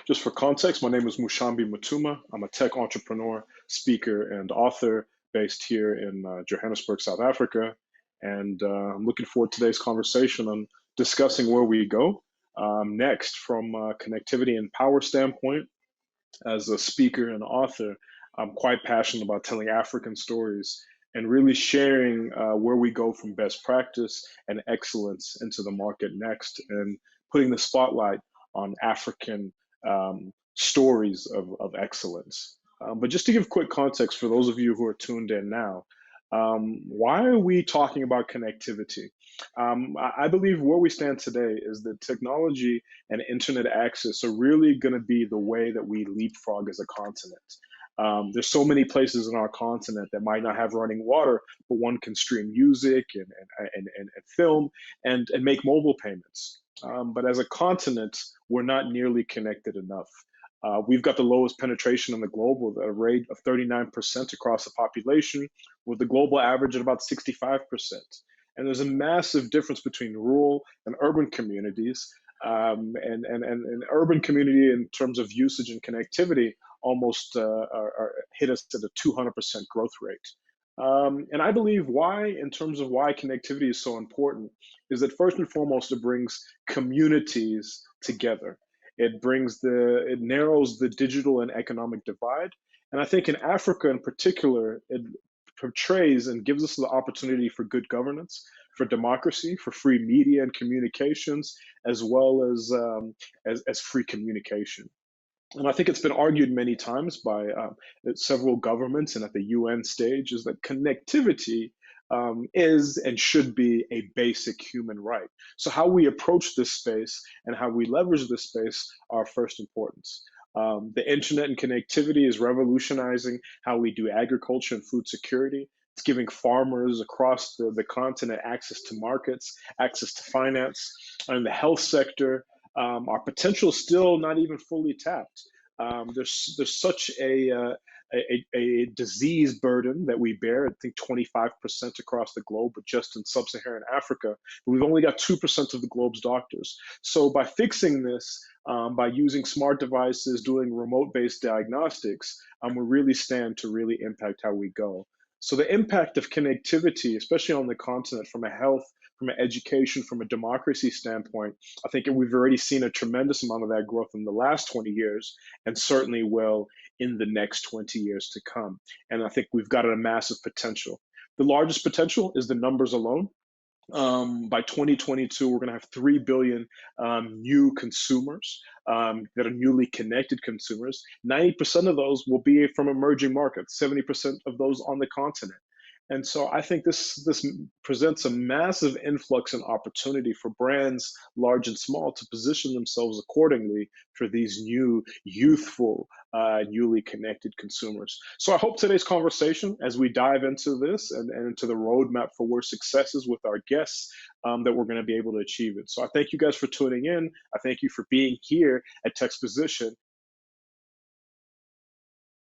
Just for context, my name is Mushambi Mutuma. I'm a tech entrepreneur, speaker, and author based here in Johannesburg, South Africa. And I'm looking forward to today's conversation on discussing where we go next from a connectivity and power standpoint. As a speaker and author, I'm quite passionate about telling African stories and really sharing where we go from best practice and excellence into the market next, and putting the spotlight on African stories of excellence. But just to give quick context for those of you who are tuned in now, why are we talking about connectivity? I believe where we stand today is that technology and internet access are really going to be the way that we leapfrog as a continent. There's so many places in our continent that might not have running water, but one can stream music and film and make mobile payments. But as a continent, we're not nearly connected enough. We've got the lowest penetration in the globe with a rate of 39% across the population, with the global average at about 65%. And there's a massive difference between rural and urban communities. And urban community, in terms of usage and connectivity, almost hit us at a 200% growth rate. And I believe why, in terms of why connectivity is so important, is that first and foremost, it brings communities together. It narrows the digital and economic divide. And I think in Africa in particular, it portrays and gives us the opportunity for good governance, for democracy, for free media and communications, as well as free communication. And I think it's been argued many times by several governments and at the UN stage is that connectivity is and should be a basic human right. So how we approach this space and how we leverage this space are first importance. The internet and connectivity is revolutionizing how we do agriculture and food security. It's giving farmers across the continent access to markets, access to finance. In the health sector, our potential is still not even fully tapped. There's such a disease burden that we bear. I think 25% across the globe, but just in sub-Saharan Africa, we've only got 2% of the globe's doctors. So by fixing this, by using smart devices, doing remote-based diagnostics, we really stand to really impact how we go. So the impact of connectivity, especially on the continent, from a health, from an education, from a democracy standpoint, I think we've already seen a tremendous amount of that growth in the last 20 years, and certainly will in the next 20 years to come. And I think we've got a massive potential. The largest potential is the numbers alone. By 2022, we're going to have 3 billion new consumers that are newly connected consumers. 90% of those will be from emerging markets, 70% of those on the continent. And so I think this presents a massive influx and opportunity for brands, large and small, to position themselves accordingly for these new, youthful, newly connected consumers. So I hope today's conversation, as we dive into this and into the roadmap for where success is with our guests, that we're going to be able to achieve it. So I thank you guys for tuning in. I thank you for being here at Texposition,